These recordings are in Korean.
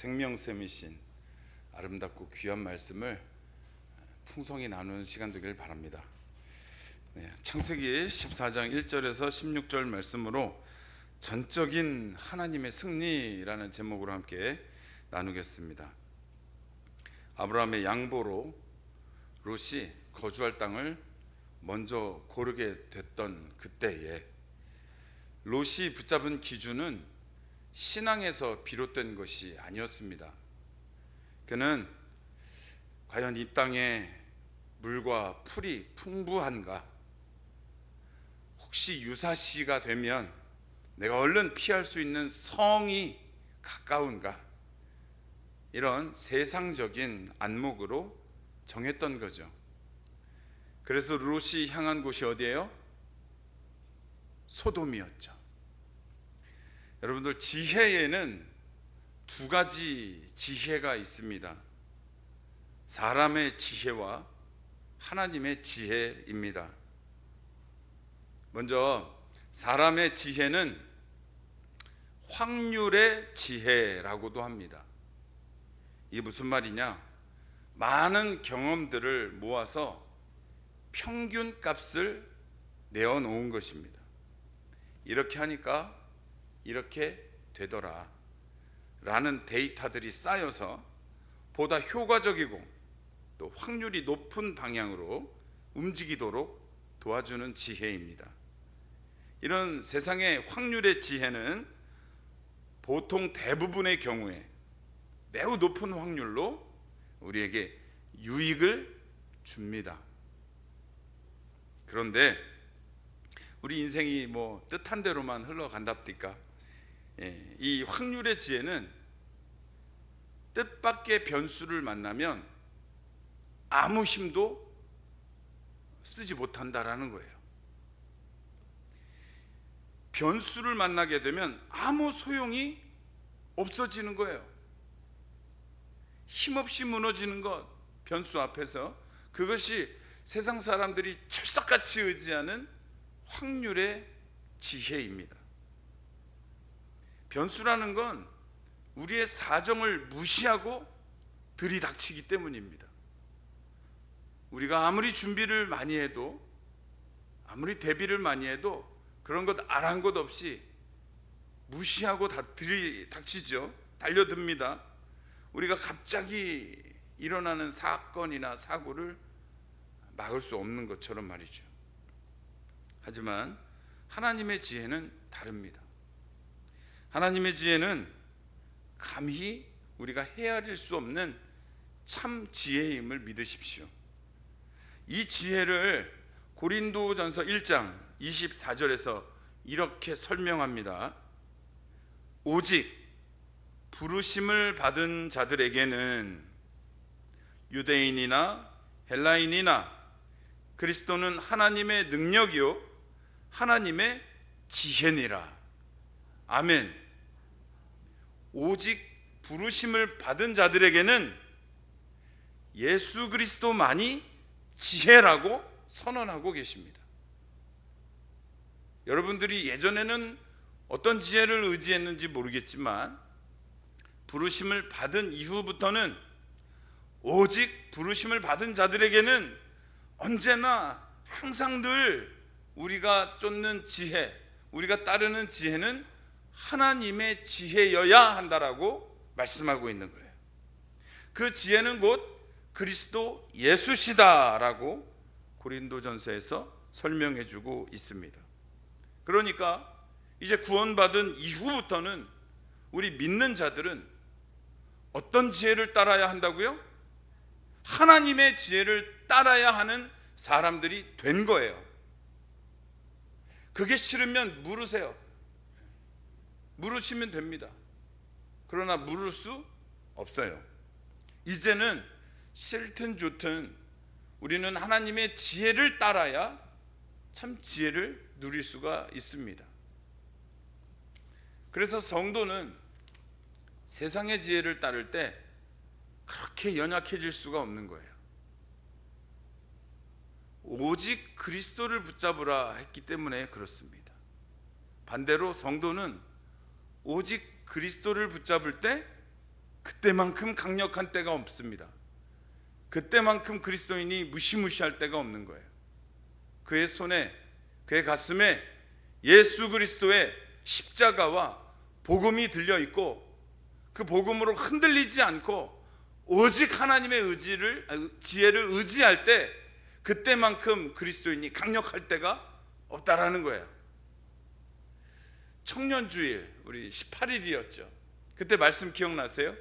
생명샘이신 아름답고 귀한 말씀을 풍성히 나누는 시간 되길 바랍니다. 창세기 14장 1절에서 16절 말씀으로 전적인 하나님의 승리라는 제목으로 함께 나누겠습니다. 아브라함의 양보로 롯이 거주할 땅을 먼저 고르게 됐던 그때에 롯이 붙잡은 기준은 신앙에서 비롯된 것이 아니었습니다. 그는 과연 이 땅에 물과 풀이 풍부한가? 혹시 유사시가 되면 내가 얼른 피할 수 있는 성이 가까운가? 이런 세상적인 안목으로 정했던 거죠. 그래서 롯이 향한 곳이 어디예요? 소돔이었죠. 여러분들, 지혜에는 두 가지 지혜가 있습니다. 사람의 지혜와 하나님의 지혜입니다. 먼저 사람의 지혜는 확률의 지혜라고도 합니다. 이게 무슨 말이냐? 많은 경험들을 모아서 평균 값을 내어놓은 것입니다. 이렇게 하니까 이렇게 되더라 라는 데이터들이 쌓여서 보다 효과적이고 또 확률이 높은 방향으로 움직이도록 도와주는 지혜입니다. 이런 세상의 확률의 지혜는 보통 대부분의 경우에 매우 높은 확률로 우리에게 유익을 줍니다. 그런데 우리 인생이 뭐 뜻한 대로만 흘러간답니까? 이 확률의 지혜는 뜻밖의 변수를 만나면 아무 힘도 쓰지 못한다라는 거예요. 변수를 만나게 되면 아무 소용이 없어지는 거예요. 힘없이 무너지는 것, 변수 앞에서. 그것이 세상 사람들이 철석같이 의지하는 확률의 지혜입니다. 변수라는 건 우리의 사정을 무시하고 들이닥치기 때문입니다. 우리가 아무리 준비를 많이 해도, 아무리 대비를 많이 해도 그런 것 아랑곳 없이 무시하고 들이닥치죠. 달려듭니다. 우리가 갑자기 일어나는 사건이나 사고를 막을 수 없는 것처럼 말이죠. 하지만 하나님의 지혜는 다릅니다. 하나님의 지혜는 감히 우리가 헤아릴 수 없는 참 지혜임을 믿으십시오. 이 지혜를 고린도전서 1장 24절에서 이렇게 설명합니다. 오직 부르심을 받은 자들에게는 유대인이나 헬라인이나 그리스도는 하나님의 능력이요 하나님의 지혜니라. 아멘. 오직 부르심을 받은 자들에게는 예수 그리스도만이 지혜라고 선언하고 계십니다. 여러분들이 예전에는 어떤 지혜를 의지했는지 모르겠지만 부르심을 받은 이후부터는 오직 부르심을 받은 자들에게는 언제나 항상 늘 우리가 쫓는 지혜, 우리가 따르는 지혜는 하나님의 지혜여야 한다라고 말씀하고 있는 거예요. 그 지혜는 곧 그리스도 예수시다라고 고린도전서에서 설명해 주고 있습니다. 그러니까 이제 구원받은 이후부터는 우리 믿는 자들은 어떤 지혜를 따라야 한다고요? 하나님의 지혜를 따라야 하는 사람들이 된 거예요. 그게 싫으면 물으세요. 물으시면 됩니다. 그러나 물을 수 없어요. 이제는 싫든 좋든 우리는 하나님의 지혜를 따라야 참 지혜를 누릴 수가 있습니다. 그래서 성도는 세상의 지혜를 따를 때 그렇게 연약해질 수가 없는 거예요. 오직 그리스도를 붙잡으라 했기 때문에 그렇습니다. 반대로 성도는 오직 그리스도를 붙잡을 때 그때만큼 강력한 때가 없습니다. 그때만큼 그리스도인이 무시무시할 때가 없는 거예요. 그의 손에, 그의 가슴에 예수 그리스도의 십자가와 복음이 들려 있고, 그 복음으로 흔들리지 않고 오직 하나님의 지혜를 의지할 때, 그때만큼 그리스도인이 강력할 때가 없다라는 거예요. 청년주일 우리 18일이었죠. 그때 말씀 기억나세요?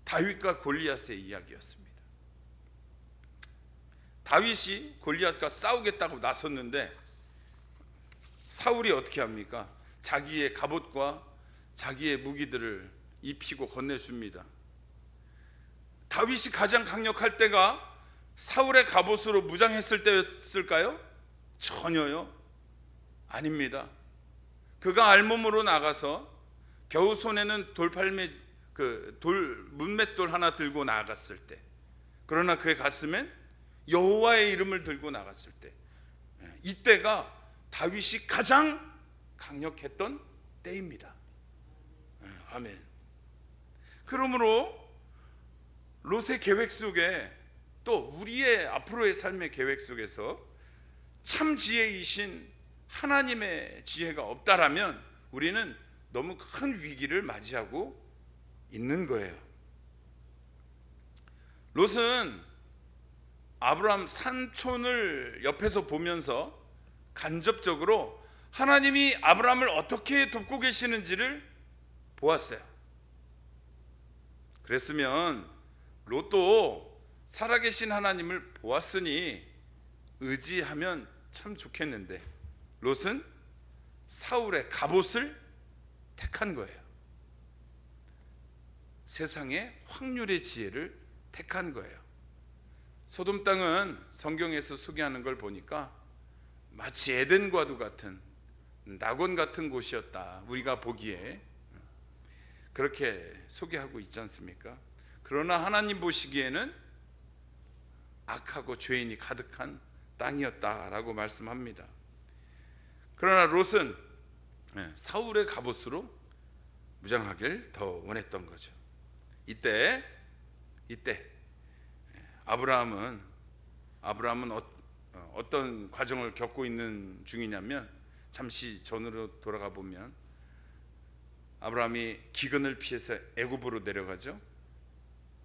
다윗과 골리앗의 이야기였습니다. 다윗이 골리앗과 싸우겠다고 나섰는데 사울이 어떻게 합니까? 자기의 갑옷과 자기의 무기들을 입히고 건네줍니다. 다윗이 가장 강력할 때가 사울의 갑옷으로 무장했을 때였을까요? 전혀요. 아닙니다. 그가 알몸으로 나가서 겨우 손에는 문맷돌 하나 들고 나갔을 때, 그러나 그의 가슴엔 여호와의 이름을 들고 나갔을 때, 이때가 다윗이 가장 강력했던 때입니다. 아멘. 그러므로 롯의 계획 속에, 또 우리의 앞으로의 삶의 계획 속에서 참 지혜이신 하나님의 지혜가 없다라면 우리는 너무 큰 위기를 맞이하고 있는 거예요. 롯은 아브라함 산촌을 옆에서 보면서 간접적으로 하나님이 아브라함을 어떻게 돕고 계시는지를 보았어요. 그랬으면 롯도 살아계신 하나님을 보았으니 의지하면 참 좋겠는데, 롯은 사울의 갑옷을 택한 거예요. 세상의 확률의 지혜를 택한 거예요. 소돔 땅은 성경에서 소개하는 걸 보니까 마치 에덴과도 같은, 낙원 같은 곳이었다, 우리가 보기에 그렇게 소개하고 있지 않습니까? 그러나 하나님 보시기에는 악하고 죄인이 가득한 땅이었다라고 말씀합니다. 그러나 롯은 사울의 갑옷으로 무장하길 더 원했던 거죠. 이때 아브라함은 어떤 과정을 겪고 있는 중이냐면, 잠시 전으로 돌아가 보면 아브라함이 기근을 피해서 애굽으로 내려가죠.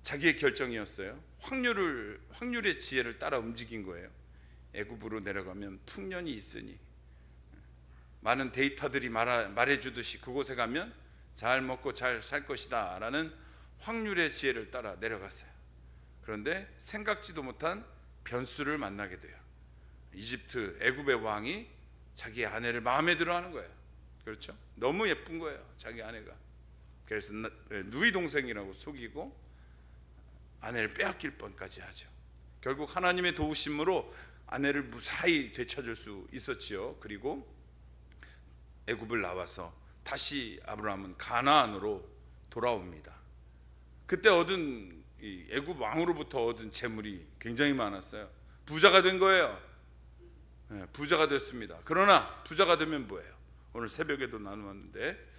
자기의 결정이었어요. 확률의 지혜를 따라 움직인 거예요. 애굽으로 내려가면 풍년이 있으니, 많은 데이터들이 말해주듯이 그곳에 가면 잘 먹고 잘 살 것이다 라는 확률의 지혜를 따라 내려갔어요. 그런데 생각지도 못한 변수를 만나게 돼요. 애굽의 왕이 자기 아내를 마음에 들어 하는 거예요. 그렇죠? 너무 예쁜 거예요, 자기 아내가. 그래서 누이 동생이라고 속이고 아내를 빼앗길 뻔까지 하죠. 결국 하나님의 도우심으로 아내를 무사히 되찾을 수 있었지요. 그리고 애굽을 나와서 다시 아브라함은 가나안으로 돌아옵니다. 그때 얻은 애굽 왕으로부터 얻은 재물이 굉장히 많았어요. 부자가 된 거예요. 부자가 됐습니다. 그러나 부자가 되면 뭐예요? 오늘 새벽에도 나누었는데,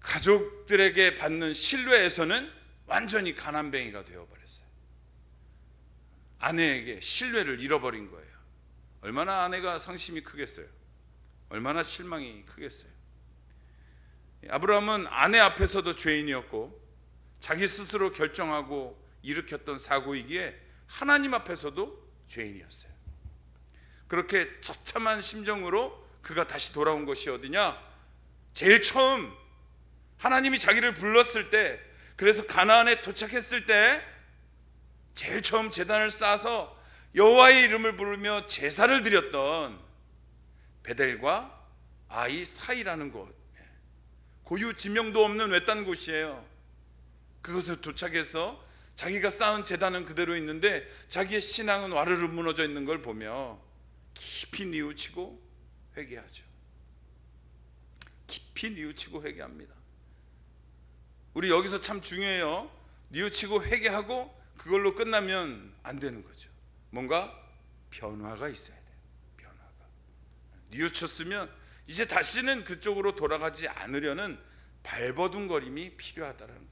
가족들에게 받는 신뢰에서는 완전히 가난뱅이가 되어버렸어요. 아내에게 신뢰를 잃어버린 거예요. 얼마나 아내가 상심이 크겠어요? 얼마나 실망이 크겠어요? 아브라함은 아내 앞에서도 죄인이었고, 자기 스스로 결정하고 일으켰던 사고이기에 하나님 앞에서도 죄인이었어요. 그렇게 처참한 심정으로 그가 다시 돌아온 것이 어디냐? 제일 처음 하나님이 자기를 불렀을 때, 그래서 가나안에 도착했을 때 제일 처음 제단을 쌓아서 여호와의 이름을 부르며 제사를 드렸던 베델과 아이 사이라는 곳, 고유 지명도 없는 외딴 곳이에요. 그곳에 도착해서 자기가 쌓은 제단은 그대로 있는데 자기의 신앙은 와르르 무너져 있는 걸 보며 깊이 뉘우치고 회개하죠. 깊이 뉘우치고 회개합니다. 우리 여기서 참 중요해요. 뉘우치고 회개하고 그걸로 끝나면 안 되는 거죠. 뭔가 변화가 있어야 돼요. 변화가. 뉘우쳤으면 이제 다시는 그쪽으로 돌아가지 않으려는 발버둥거림이 필요하다는 거예요.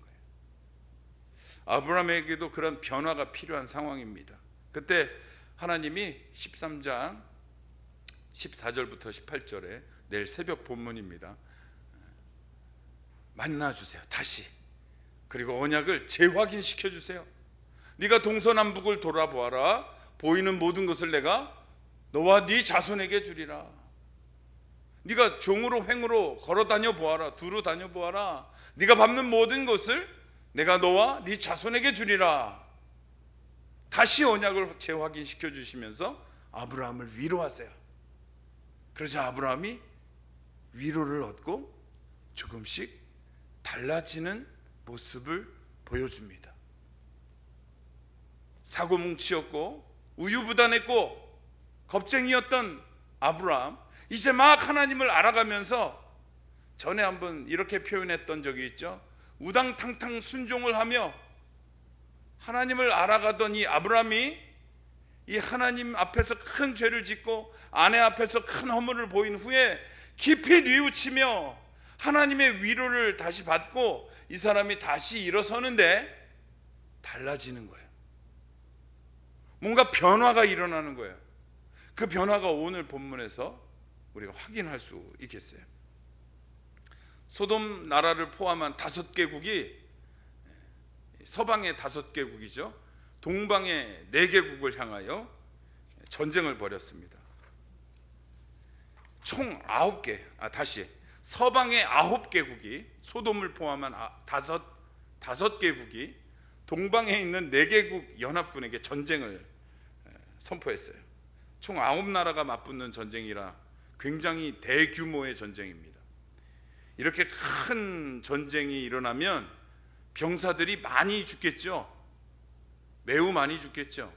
아브라함에게도 그런 변화가 필요한 상황입니다. 그때 하나님이 13장 14절부터 18절에 내일 새벽 본문입니다. 만나주세요 다시. 그리고 언약을 재확인시켜 주세요. 네가 동서남북을 돌아보아라. 보이는 모든 것을 내가 너와 네 자손에게 주리라. 네가 종으로 횡으로 걸어다녀 보아라. 두루 다녀 보아라. 네가 밟는 모든 것을 내가 너와 네 자손에게 주리라. 다시 언약을 재확인시켜 주시면서 아브라함을 위로하세요. 그러자 아브라함이 위로를 얻고 조금씩 달라지는 모습을 보여줍니다. 사고뭉치였고 우유부단했고 겁쟁이였던 아브라함, 이제 막 하나님을 알아가면서 전에 한번 이렇게 표현했던 적이 있죠. 우당탕탕 순종을 하며 하나님을 알아가던 이 아브라함이 이 하나님 앞에서 큰 죄를 짓고 아내 앞에서 큰 허물을 보인 후에 깊이 뉘우치며 하나님의 위로를 다시 받고 이 사람이 다시 일어서는데 달라지는 거예요. 뭔가 변화가 일어나는 거예요. 그 변화가 오늘 본문에서 우리가 확인할 수 있겠어요. 소돔 나라를 포함한 5개국이 서방의 5개국이죠. 동방의 4개국을 향하여 전쟁을 벌였습니다. 총 9개, 서방의 9개국이 소돔을 포함한 5개국이 동방에 있는 4개국 연합군에게 전쟁을 선포했어요. 총 9나라가 맞붙는 전쟁이라 굉장히 대규모의 전쟁입니다. 이렇게 큰 전쟁이 일어나면 병사들이 많이 죽겠죠. 매우 많이 죽겠죠.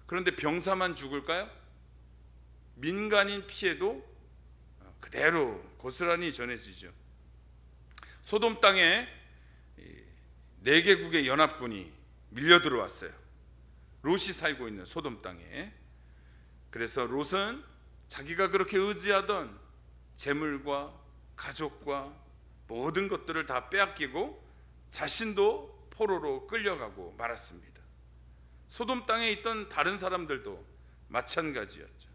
그런데 병사만 죽을까요? 민간인 피해도 그대로 고스란히 전해지죠. 소돔 땅에 4개국의 연합군이 밀려 들어왔어요. 롯이 살고 있는 소돔 땅에. 그래서 롯은 자기가 그렇게 의지하던 재물과 가족과 모든 것들을 다 빼앗기고 자신도 포로로 끌려가고 말았습니다. 소돔 땅에 있던 다른 사람들도 마찬가지였죠.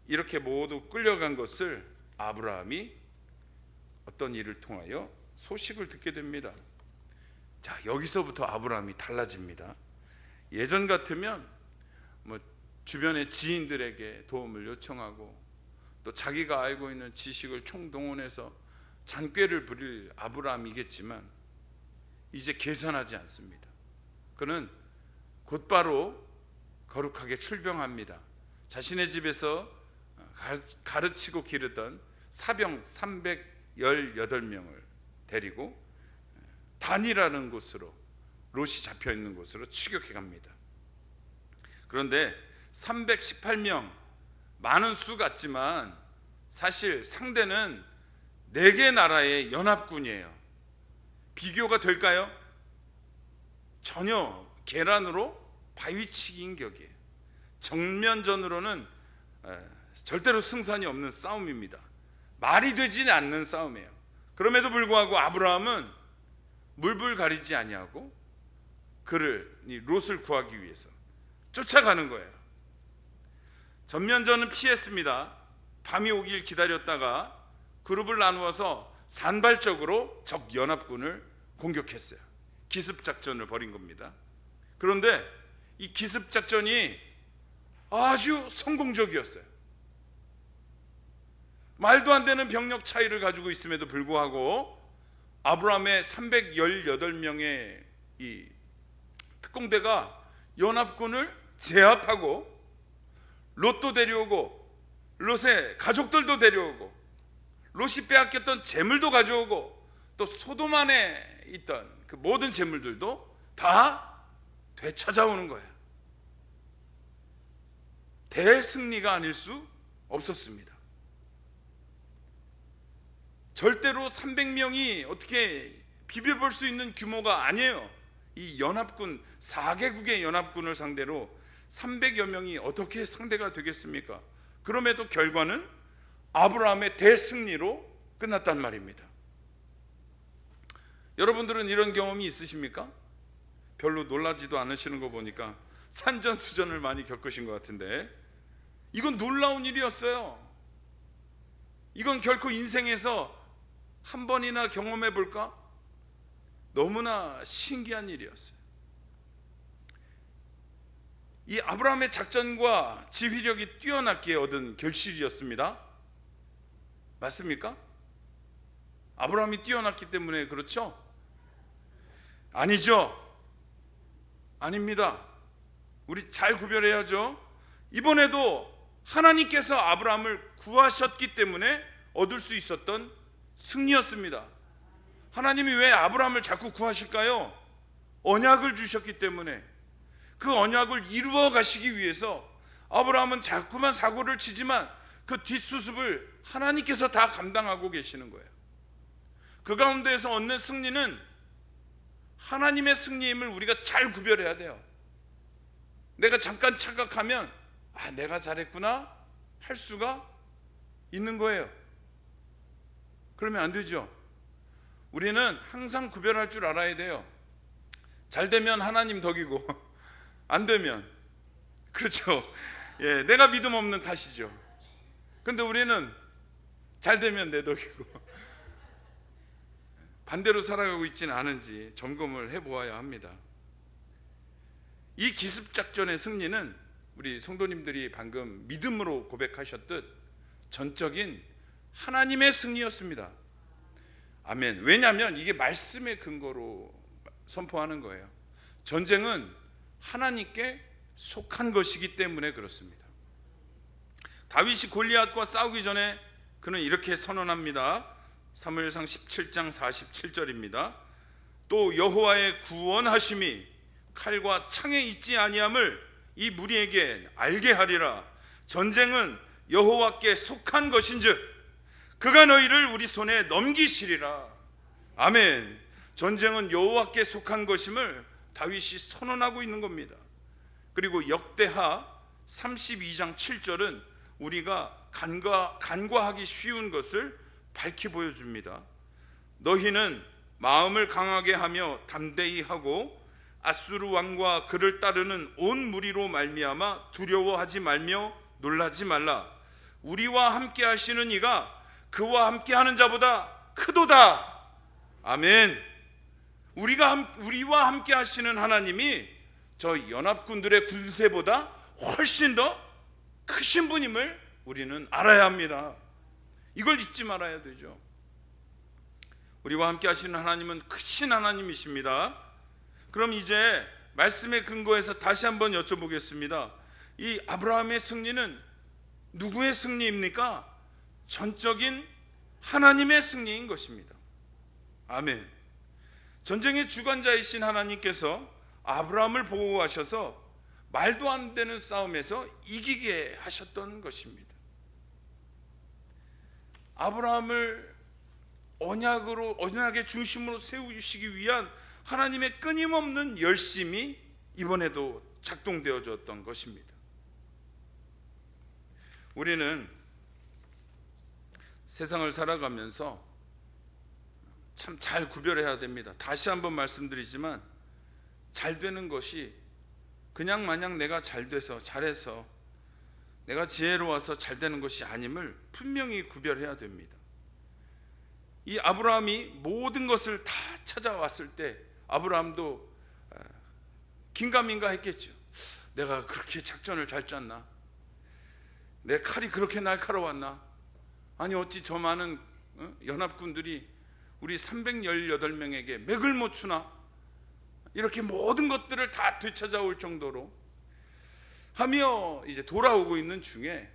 이렇게 모두 끌려간 것을 아브라함이 어떤 일을 통하여 소식을 듣게 됩니다. 자, 여기서부터 아브라함이 달라집니다. 예전 같으면 주변의 지인들에게 도움을 요청하고 또 자기가 알고 있는 지식을 총동원해서 잔꾀를 부릴 아브라함이겠지만 이제 계산하지 않습니다. 그는 곧바로 거룩하게 출병합니다. 자신의 집에서 가르치고 기르던 사병 318명을 데리고 단이라는 곳으로, 롯이 잡혀있는 곳으로 추격해 갑니다. 그런데 318명, 많은 수 같지만 사실 상대는 4개 나라의 연합군이에요. 비교가 될까요? 전혀 계란으로 바위치기인 격이에요. 정면전으로는 절대로 승산이 없는 싸움입니다. 말이 되지 않는 싸움이에요. 그럼에도 불구하고 아브라함은 물불 가리지 아니하고 롯을 구하기 위해서 쫓아가는 거예요. 전면전은 피했습니다. 밤이 오길 기다렸다가 그룹을 나누어서 산발적으로 적 연합군을 공격했어요. 기습작전을 벌인 겁니다. 그런데 이 기습작전이 아주 성공적이었어요. 말도 안 되는 병력 차이를 가지고 있음에도 불구하고 아브라함의 318명의 이 특공대가 연합군을 제압하고 롯도 데려오고 롯의 가족들도 데려오고 롯이 빼앗겼던 재물도 가져오고 또 소돔 안에 있던 그 모든 재물들도 다 되찾아오는 거예요. 대승리가 아닐 수 없었습니다. 절대로 300명이 어떻게 비벼볼 수 있는 규모가 아니에요. 이 연합군 4개국의 연합군을 상대로 300여 명이 어떻게 상대가 되겠습니까? 그럼에도 결과는 아브라함의 대승리로 끝났단 말입니다. 여러분들은 이런 경험이 있으십니까? 별로 놀라지도 않으시는 거 보니까 산전수전을 많이 겪으신 것 같은데, 이건 놀라운 일이었어요. 이건 결코 인생에서 한 번이나 경험해 볼까? 너무나 신기한 일이었어요. 이 아브라함의 작전과 지휘력이 뛰어났기에 얻은 결실이었습니다. 맞습니까? 아브라함이 뛰어났기 때문에 그렇죠? 아니죠. 아닙니다. 우리 잘 구별해야죠. 이번에도 하나님께서 아브라함을 구하셨기 때문에 얻을 수 있었던 승리였습니다. 하나님이 왜 아브라함을 자꾸 구하실까요? 언약을 주셨기 때문에. 그 언약을 이루어 가시기 위해서 아브라함은 자꾸만 사고를 치지만 그 뒷수습을 하나님께서 다 감당하고 계시는 거예요. 그 가운데에서 얻는 승리는 하나님의 승리임을 우리가 잘 구별해야 돼요. 내가 잠깐 착각하면 내가 잘했구나 할 수가 있는 거예요. 그러면 안 되죠. 우리는 항상 구별할 줄 알아야 돼요. 잘 되면 하나님 덕이고 안 되면, 그렇죠, 예, 내가 믿음 없는 탓이죠. 그런데 우리는 잘 되면 내 덕이고 반대로 살아가고 있지는 않은지 점검을 해보아야 합니다. 이 기습작전의 승리는 우리 성도님들이 방금 믿음으로 고백하셨듯 전적인 하나님의 승리였습니다. 아멘. 왜냐하면 이게 말씀의 근거로 선포하는 거예요. 전쟁은 하나님께 속한 것이기 때문에 그렇습니다. 다윗이 골리앗과 싸우기 전에 그는 이렇게 선언합니다. 사무엘상 17장 47절입니다. 또 여호와의 구원하심이 칼과 창에 있지 아니함을 이 무리에게 알게 하리라. 전쟁은 여호와께 속한 것인즉 그가 너희를 우리 손에 넘기시리라. 아멘. 전쟁은 여호와께 속한 것임을 다윗이 선언하고 있는 겁니다. 그리고 역대하 32장 7절은 우리가 간과하기 쉬운 것을 밝히 보여줍니다. 너희는 마음을 강하게 하며 담대히 하고 아수르 왕과 그를 따르는 온 무리로 말미암아 두려워하지 말며 놀라지 말라. 우리와 함께 하시는 이가 그와 함께 하는 자보다 크도다. 아멘. 우리와 함께 하시는 하나님이 저 연합군들의 군세보다 훨씬 더 크신 분임을 우리는 알아야 합니다. 이걸 잊지 말아야 되죠. 우리와 함께 하시는 하나님은 크신 하나님이십니다. 그럼 이제 말씀의 근거에서 다시 한번 여쭤보겠습니다. 이 아브라함의 승리는 누구의 승리입니까? 전적인 하나님의 승리인 것입니다. 아멘. 전쟁의 주관자이신 하나님께서 아브라함을 보호하셔서 말도 안 되는 싸움에서 이기게 하셨던 것입니다. 아브라함을 언약의 중심으로 세우시기 위한 하나님의 끊임없는 열심이 이번에도 작동되어졌던 것입니다. 우리는 세상을 살아가면서 참 잘 구별해야 됩니다. 다시 한번 말씀드리지만 잘 되는 것이 그냥 마냥 내가 잘 돼서 잘해서 내가 지혜로워서 잘 되는 것이 아님을 분명히 구별해야 됩니다. 이 아브라함이 모든 것을 다 찾아왔을 때 아브라함도 긴가민가 했겠죠. 내가 그렇게 작전을 잘 짰나? 내 칼이 그렇게 날카로웠나? 아니 어찌 저 많은 연합군들이 우리 318명에게 맥을 못 추나? 이렇게 모든 것들을 다 되찾아올 정도로 하며 이제 돌아오고 있는 중에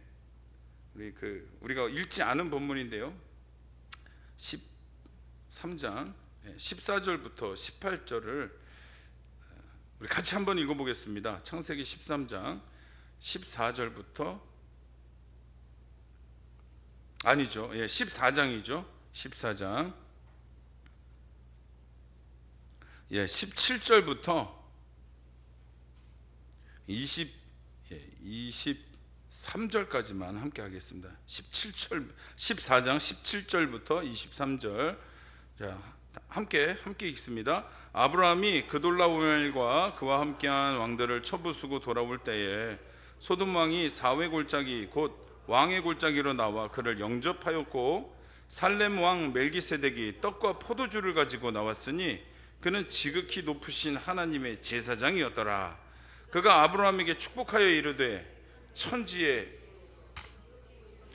우리가 읽지 않은 본문인데요, 13장 14절부터 18절을 우리 같이 한번 읽어보겠습니다. 창세기 13장 14절부터 14장이죠. 14장 17절부터 23절까지만 함께 하겠습니다. 14장 17절부터 23절. 자, 함께 읽습니다. 아브라함이 그돌라오멜과 그와 함께한 왕들을 쳐부수고 돌아올 때에 소돔 왕이 사회 골짜기 곧 왕의 골짜기로 나와 그를 영접하였고, 살렘 왕 멜기세덱이 떡과 포도주를 가지고 나왔으니 그는 지극히 높으신 하나님의 제사장이었더라. 그가 아브라함에게 축복하여 이르되, 천지의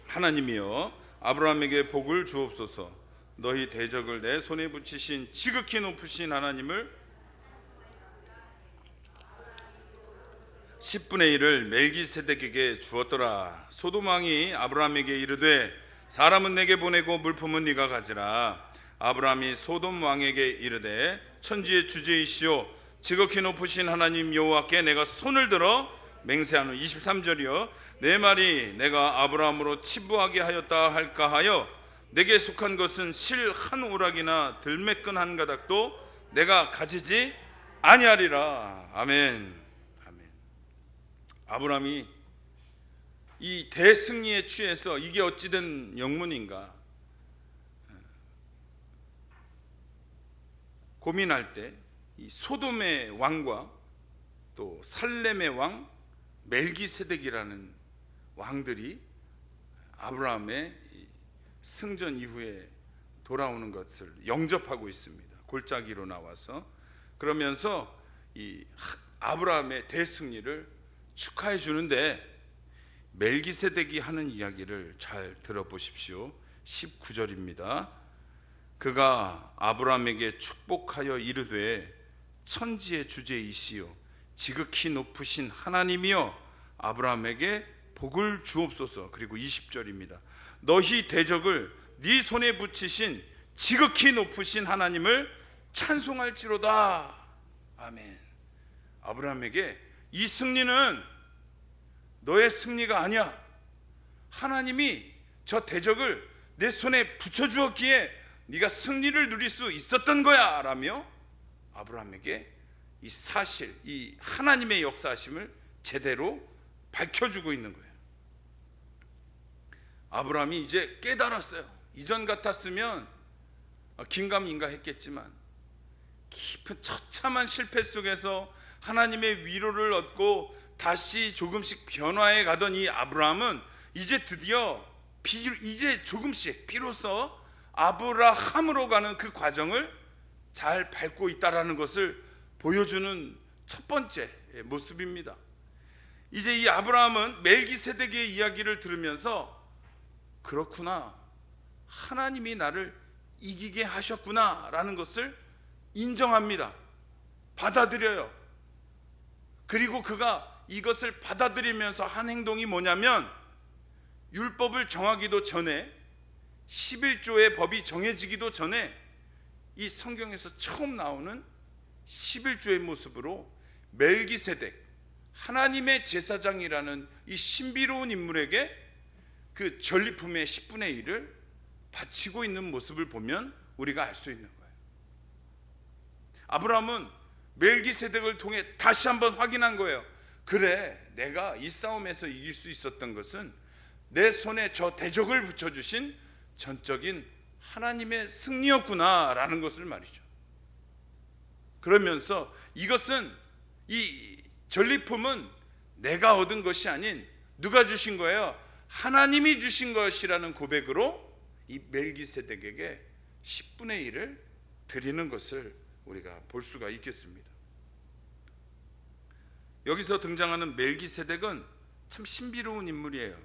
하나님이여 아브라함에게 복을 주옵소서. 너희 대적을 내 손에 붙이신 지극히 높으신 하나님을 10분의 1을 멜기세덱에게 주었더라. 소돔 왕이 아브라함에게 이르되, 사람은 내게 보내고 물품은 네가 가지라. 아브라함이 소돔 왕에게 이르되, 천지의 주제이시오 지극히 높으신 하나님 여호와께 내가 손을 들어 맹세하노. 23절이요. 내 말이 내가 아브라함으로 치부하게 하였다 할까 하여 내게 속한 것은 실 한 오락이나 들매끈 한 가닥도 내가 가지지 아니하리라. 아멘. 아멘. 아브라함이 이 대승리에 취해서 이게 어찌된 영문인가 고민할 때 이 소돔의 왕과 또 살렘의 왕 멜기세덱이라는 왕들이 아브라함의 승전 이후에 돌아오는 것을 영접하고 있습니다. 골짜기로 나와서 그러면서 이 아브라함의 대승리를 축하해 주는데, 멜기세덱이 하는 이야기를 잘 들어보십시오. 19절입니다. 그가 아브라함에게 축복하여 이르되, 천지의 주제이시오 지극히 높으신 하나님이여 아브라함에게 복을 주옵소서. 그리고 20절입니다. 너희 대적을 네 손에 붙이신 지극히 높으신 하나님을 찬송할지로다. 아멘. 아브라함에게 이 승리는 너의 승리가 아니야. 하나님이 저 대적을 내 손에 붙여주었기에 네가 승리를 누릴 수 있었던 거야 라며 아브라함에게 이 사실, 이 하나님의 역사하심을 제대로 밝혀주고 있는 거예요. 아브라함이 이제 깨달았어요. 이전 같았으면 긴가민가 했겠지만 깊은 처참한 실패 속에서 하나님의 위로를 얻고 다시 조금씩 변화해 가던 이 아브라함은 이제 드디어 이제 조금씩 비로소 아브라함으로 가는 그 과정을 잘 밟고 있다라는 것을 보여주는 첫 번째 모습입니다. 이제 이 아브라함은 멜기세덱의 이야기를 들으면서 그렇구나, 하나님이 나를 이기게 하셨구나 라는 것을 인정합니다. 받아들여요. 그리고 그가 이것을 받아들이면서 한 행동이 뭐냐면, 율법을 정하기도 전에 11조의 법이 정해지기도 전에 이 성경에서 처음 나오는 11조의 모습으로 멜기세덱, 하나님의 제사장이라는 이 신비로운 인물에게 그 전리품의 10분의 1을 바치고 있는 모습을 보면 우리가 알 수 있는 거예요. 아브라함은 멜기세덱을 통해 다시 한번 확인한 거예요. 그래, 내가 이 싸움에서 이길 수 있었던 것은 내 손에 저 대적을 붙여주신 전적인 하나님의 승리였구나 라는 것을 말이죠. 그러면서 이것은, 이 전리품은 내가 얻은 것이 아닌 누가 주신 거예요? 하나님이 주신 것이라는 고백으로 이 멜기세덱에게 10분의 1을 드리는 것을 우리가 볼 수가 있겠습니다. 여기서 등장하는 멜기세덱은 참 신비로운 인물이에요.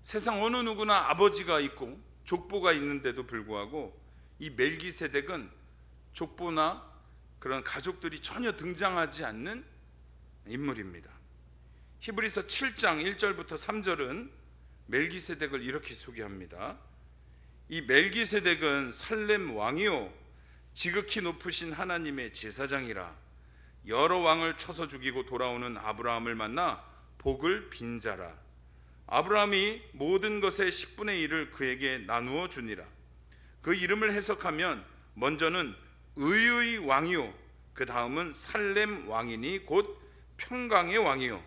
세상 어느 누구나 아버지가 있고 족보가 있는데도 불구하고 이 멜기세덱은 족보나 그런 가족들이 전혀 등장하지 않는 인물입니다. 히브리서 7장 1절부터 3절은 멜기세덱을 이렇게 소개합니다. 이 멜기세덱은 살렘 왕이요 지극히 높으신 하나님의 제사장이라. 여러 왕을 쳐서 죽이고 돌아오는 아브라함을 만나 복을 빈 자라. 아브라함이 모든 것의 10분의 1을 그에게 나누어 주니라. 그 이름을 해석하면 먼저는 의의 왕이요 그 다음은 살렘 왕이니 곧 평강의 왕이요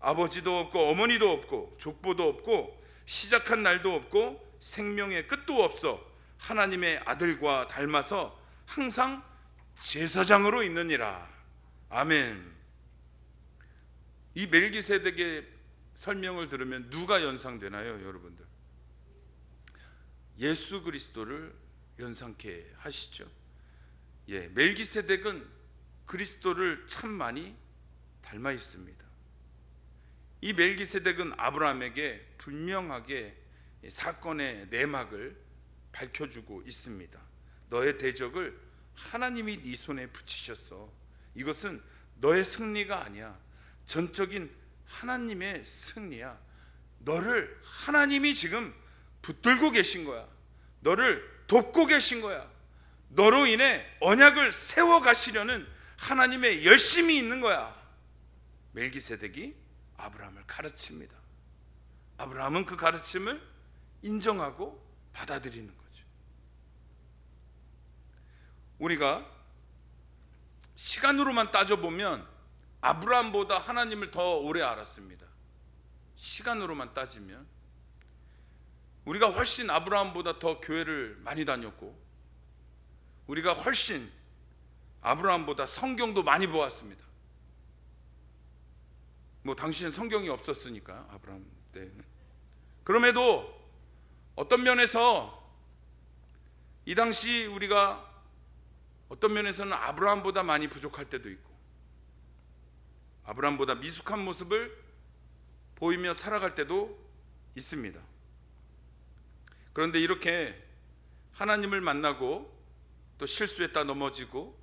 아버지도 없고 어머니도 없고 족보도 없고 시작한 날도 없고 생명의 끝도 없어 하나님의 아들과 닮아서 항상 제사장으로 있느니라. 아멘. 이 멜기세덱의 설명을 들으면 누가 연상되나요, 여러분들? 예수 그리스도를 연상케 하시죠. 예, 멜기세덱은 그리스도를 참 많이 닮아 있습니다. 이 멜기세덱은 아브라함에게 분명하게 사건의 내막을 밝혀주고 있습니다. 너의 대적을 하나님이 네 손에 붙이셨어. 이것은 너의 승리가 아니야. 전적인 하나님의 승리야. 너를 하나님이 지금 붙들고 계신 거야. 너를 돕고 계신 거야. 너로 인해 언약을 세워가시려는 하나님의 열심이 있는 거야. 멜기세덱이 아브라함을 가르칩니다. 아브라함은 그 가르침을 인정하고 받아들이는 거죠. 우리가 시간으로만 따져보면 아브라함보다 하나님을 더 오래 알았습니다. 시간으로만 따지면 우리가 훨씬 아브라함보다 더 교회를 많이 다녔고, 우리가 훨씬 아브라함보다 성경도 많이 보았습니다. 뭐 당시엔 성경이 없었으니까 아브라함 때는. 그럼에도 어떤 면에서 이 당시 우리가 어떤 면에서는 아브라함보다 많이 부족할 때도 있고, 아브라함보다 미숙한 모습을 보이며 살아갈 때도 있습니다. 그런데 이렇게 하나님을 만나고 또 실수했다 넘어지고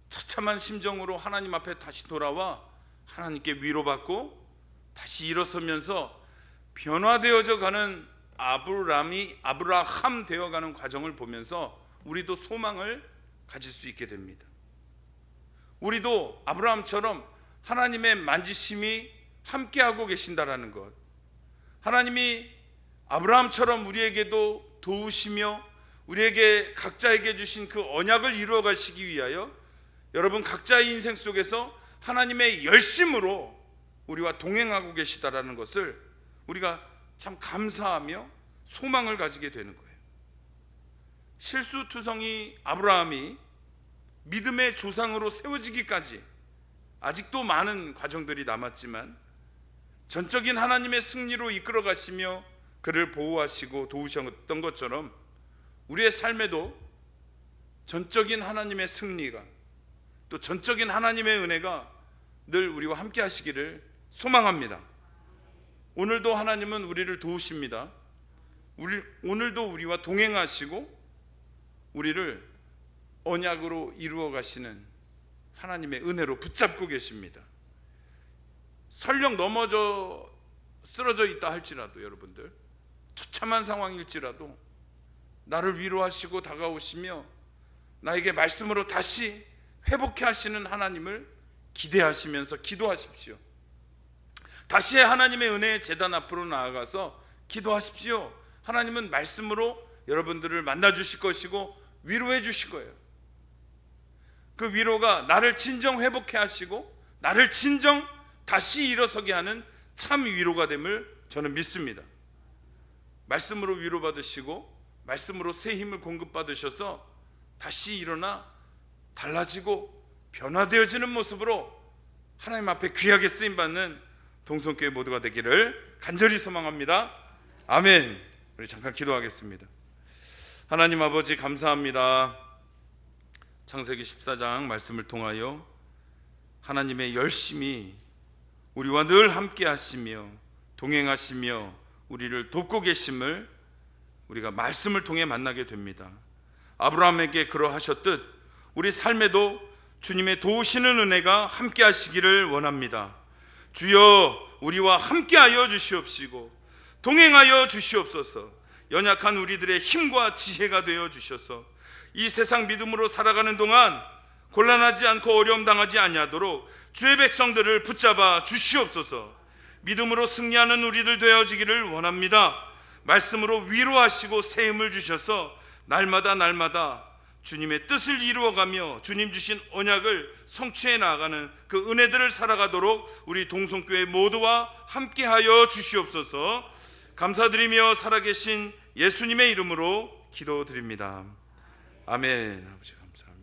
처참한 심정으로 하나님 앞에 다시 돌아와 하나님께 위로받고 다시 일어서면서 변화되어져 가는 아브라함 되어가는 과정을 보면서 우리도 소망을 가질 수 있게 됩니다. 우리도 아브라함처럼 하나님의 만지심이 함께하고 계신다라는 것, 하나님이 아브라함처럼 우리에게도 도우시며 우리에게 각자에게 주신 그 언약을 이루어 가시기 위하여 여러분 각자의 인생 속에서 하나님의 열심으로 우리와 동행하고 계시다라는 것을 우리가 참 감사하며 소망을 가지게 되는 거예요. 실수투성이 아브라함이 믿음의 조상으로 세워지기까지 아직도 많은 과정들이 남았지만 전적인 하나님의 승리로 이끌어 가시며 그를 보호하시고 도우셨던 것처럼 우리의 삶에도 전적인 하나님의 승리가, 또 전적인 하나님의 은혜가 늘 우리와 함께 하시기를 소망합니다. 오늘도 하나님은 우리를 도우십니다. 오늘도 우리와 동행하시고 우리를 언약으로 이루어 가시는 하나님의 은혜로 붙잡고 계십니다. 설령 넘어져 쓰러져 있다 할지라도, 여러분들 처참한 상황일지라도 나를 위로하시고 다가오시며 나에게 말씀으로 다시 회복해 하시는 하나님을 기대하시면서 기도하십시오. 다시 하나님의 은혜의 제단 앞으로 나아가서 기도하십시오. 하나님은 말씀으로 여러분들을 만나 주실 것이고 위로해 주실 거예요. 그 위로가 나를 진정 회복해 하시고 나를 진정 다시 일어서게 하는 참 위로가 됨을 저는 믿습니다. 말씀으로 위로받으시고 말씀으로 새 힘을 공급받으셔서 다시 일어나 달라지고 변화되어지는 모습으로 하나님 앞에 귀하게 쓰임받는 동성교회 모두가 되기를 간절히 소망합니다. 아멘. 우리 잠깐 기도하겠습니다. 하나님 아버지 감사합니다. 창세기 14장 말씀을 통하여 하나님의 열심히 우리와 늘 함께 하시며 동행하시며 우리를 돕고 계심을 우리가 말씀을 통해 만나게 됩니다. 아브라함에게 그러하셨듯 우리 삶에도 주님의 도우시는 은혜가 함께 하시기를 원합니다. 주여 우리와 함께하여 주시옵시고 동행하여 주시옵소서. 연약한 우리들의 힘과 지혜가 되어 주셔서 이 세상 믿음으로 살아가는 동안 곤란하지 않고 어려움 당하지 아니하도록 주의 백성들을 붙잡아 주시옵소서. 믿음으로 승리하는 우리들 되어지기를 원합니다. 말씀으로 위로하시고 새 힘을 주셔서 날마다 주님의 뜻을 이루어가며 주님 주신 언약을 성취해 나아가는 그 은혜들을 살아가도록 우리 동성교회 모두와 함께하여 주시옵소서. 감사드리며 살아계신 예수님의 이름으로 기도드립니다. 아멘. 아버지 감사합니다.